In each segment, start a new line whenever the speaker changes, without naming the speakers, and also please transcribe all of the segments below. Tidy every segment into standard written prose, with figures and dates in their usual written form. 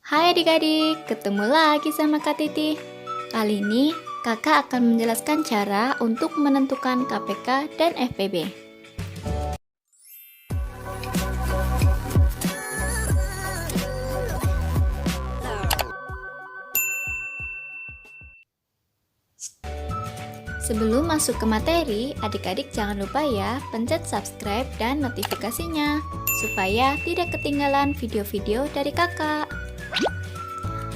Hai adik-adik, ketemu lagi sama Kak Titi. Kali ini kakak akan menjelaskan cara untuk menentukan KPK dan FPB. Sebelum masuk ke materi, adik-adik jangan lupa ya pencet subscribe dan notifikasinya supaya tidak ketinggalan video-video dari kakak.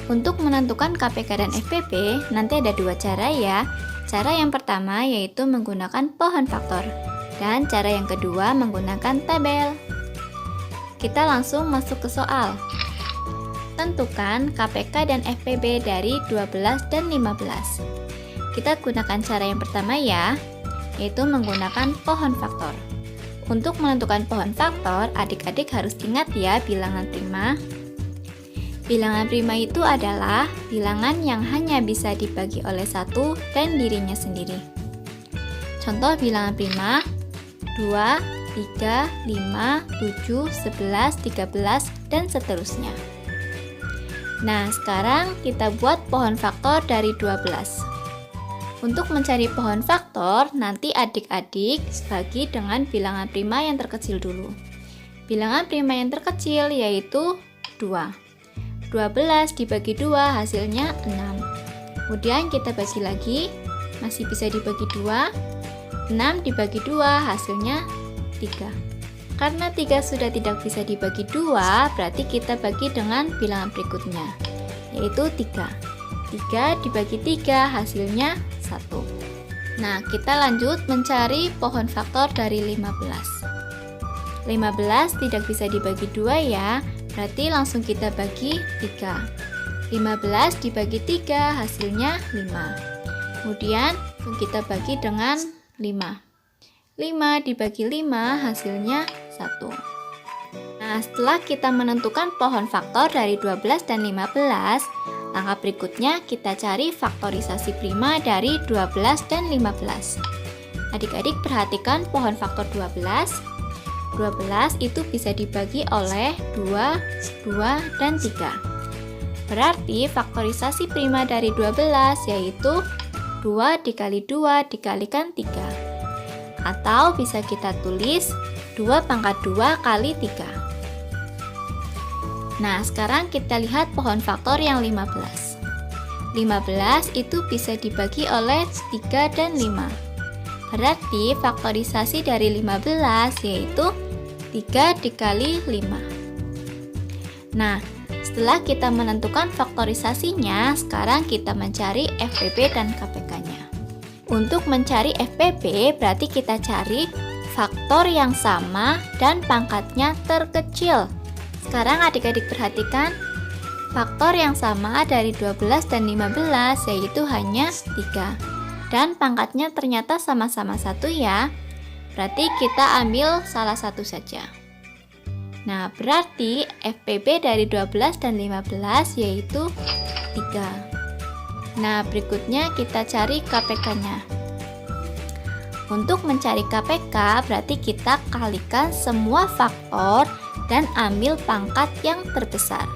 Untuk menentukan KPK dan FPB, nanti ada dua cara ya. Cara yang pertama yaitu menggunakan pohon faktor, dan cara yang kedua menggunakan tabel. Kita langsung masuk ke soal. Tentukan KPK dan FPB dari 12 dan 15. Kita gunakan cara yang pertama ya, yaitu menggunakan pohon faktor. Untuk menentukan pohon faktor, adik-adik harus ingat ya bilangan prima. Bilangan prima itu adalah bilangan yang hanya bisa dibagi oleh satu dan dirinya sendiri. Contoh bilangan prima 2, 3, 5, 7, 11, 13, dan seterusnya. Nah, sekarang kita buat pohon faktor dari 12. Untuk mencari pohon faktor, nanti adik-adik bagi dengan bilangan prima yang terkecil dulu. Bilangan prima yang terkecil yaitu 2. 12 dibagi 2 hasilnya 6. Kemudian kita bagi lagi, masih bisa dibagi 2. 6 dibagi 2 hasilnya 3. Karena 3 sudah tidak bisa dibagi 2, berarti kita bagi dengan bilangan berikutnya, yaitu 3. 3 dibagi 3 hasilnya 1. Nah, kita lanjut mencari pohon faktor dari 15. 15 tidak bisa dibagi 2 ya, berarti langsung kita bagi 3. 15 dibagi 3 hasilnya 5. Kemudian kita bagi dengan 5. 5 dibagi 5 hasilnya 1. Nah, setelah kita menentukan pohon faktor dari 12 dan 15, langkah berikutnya kita cari faktorisasi prima dari 12 dan 15. Adik-adik perhatikan pohon faktor 12. 12 itu bisa dibagi oleh 2, 2, dan 3. Berarti faktorisasi prima dari 12 yaitu 2 dikali 2 dikalikan 3. Atau bisa kita tulis 2 pangkat 2 kali 3. Nah, sekarang kita lihat pohon faktor yang 15. 15 itu bisa dibagi oleh 3 dan 5. Berarti faktorisasi dari 15 yaitu 3 dikali 5. Nah, setelah kita menentukan faktorisasinya, sekarang kita mencari FPB dan KPK-nya. Untuk mencari FPB, berarti kita cari faktor yang sama dan pangkatnya terkecil. Sekarang adik-adik perhatikan, faktor yang sama dari 12 dan 15 yaitu hanya 3. Dan pangkatnya ternyata sama-sama 1 ya. Berarti kita ambil salah satu saja. Nah, berarti FPB dari 12 dan 15 yaitu 3. Nah, berikutnya kita cari KPK-nya. Untuk mencari KPK, berarti kita kalikan semua faktor dan ambil pangkat yang terbesar.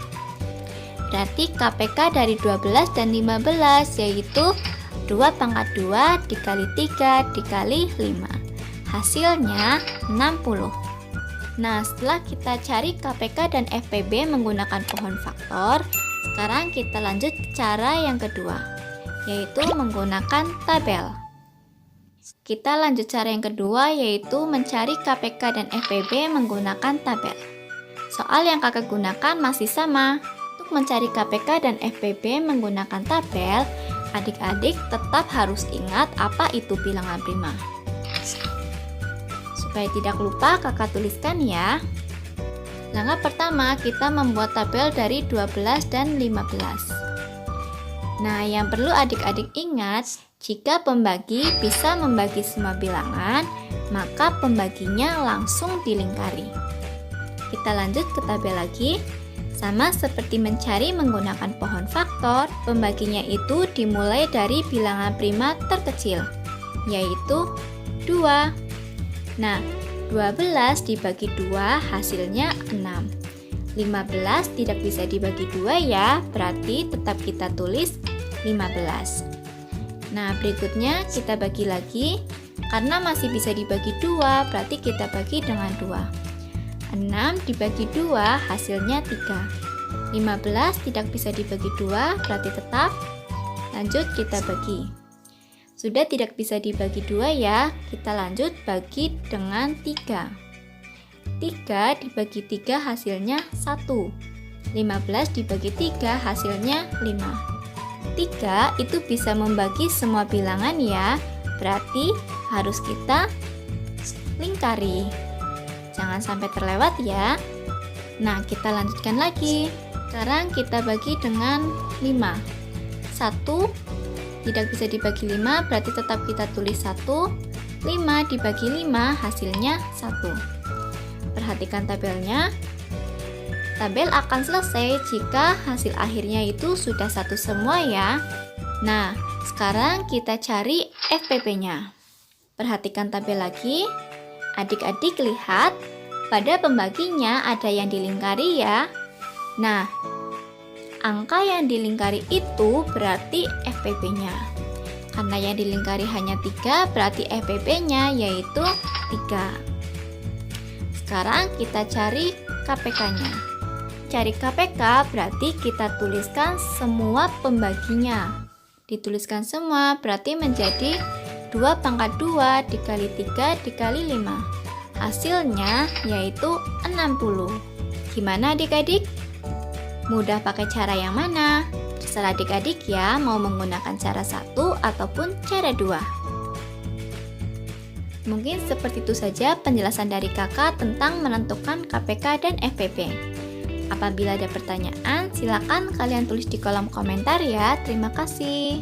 Berarti KPK dari 12 dan 15 yaitu 2 pangkat 2 dikali 3 dikali 5. Hasilnya 60. Nah, setelah kita cari KPK dan FPB menggunakan pohon faktor, sekarang kita lanjut ke cara yang kedua, yaitu menggunakan tabel. Kita lanjut cara yang kedua, yaitu mencari KPK dan FPB menggunakan tabel. Soal yang kakak gunakan masih sama. Untuk mencari KPK dan FPB menggunakan tabel, adik-adik tetap harus ingat apa itu bilangan prima. Supaya tidak lupa, kakak tuliskan ya. Langkah pertama, kita membuat tabel dari 12 dan 15. Nah, yang perlu adik-adik ingat, jika pembagi bisa membagi semua bilangan, maka pembaginya langsung dilingkari. Kita lanjut ke tabel lagi. Sama seperti mencari menggunakan pohon faktor, pembaginya itu dimulai dari bilangan prima terkecil, yaitu 2. Nah, 12 dibagi 2 hasilnya 6. 15 tidak bisa dibagi 2 ya, berarti tetap kita tulis 15. Nah, berikutnya kita bagi lagi. Karena masih bisa dibagi 2, berarti kita bagi dengan 2. 6 dibagi 2 hasilnya 3. 15 tidak bisa dibagi 2, berarti tetap. Lanjut kita bagi. Sudah tidak bisa dibagi 2 ya, kita lanjut bagi dengan 3. 3 dibagi 3 hasilnya 1. 15 dibagi 3 hasilnya 5. 3 itu bisa membagi semua bilangan ya, berarti harus kita lingkari. Jangan sampai terlewat ya. Nah, kita lanjutkan lagi. Sekarang kita bagi dengan 5. 1 tidak bisa dibagi 5, berarti tetap kita tulis 1. 5 dibagi 5 hasilnya 1. Perhatikan tabelnya. Tabel akan selesai jika hasil akhirnya itu sudah 1 semua ya. Nah, sekarang kita cari FPP-nya. Perhatikan tabel lagi. Adik-adik lihat, pada pembaginya ada yang dilingkari ya. Nah, angka yang dilingkari itu berarti FPP-nya. Karena yang dilingkari hanya 3, berarti FPP-nya yaitu 3. Sekarang kita cari KPK-nya. Cari KPK berarti kita tuliskan semua pembaginya. Dituliskan semua berarti menjadi 2 pangkat 2 dikali 3 dikali 5. Hasilnya yaitu 60. Gimana adik-adik? Mudah pakai cara yang mana? Terserah adik-adik ya, mau menggunakan cara 1 ataupun cara 2. Mungkin seperti itu saja penjelasan dari kakak tentang menentukan KPK dan FPP. Apabila ada pertanyaan, silakan kalian tulis di kolom komentar ya. Terima kasih.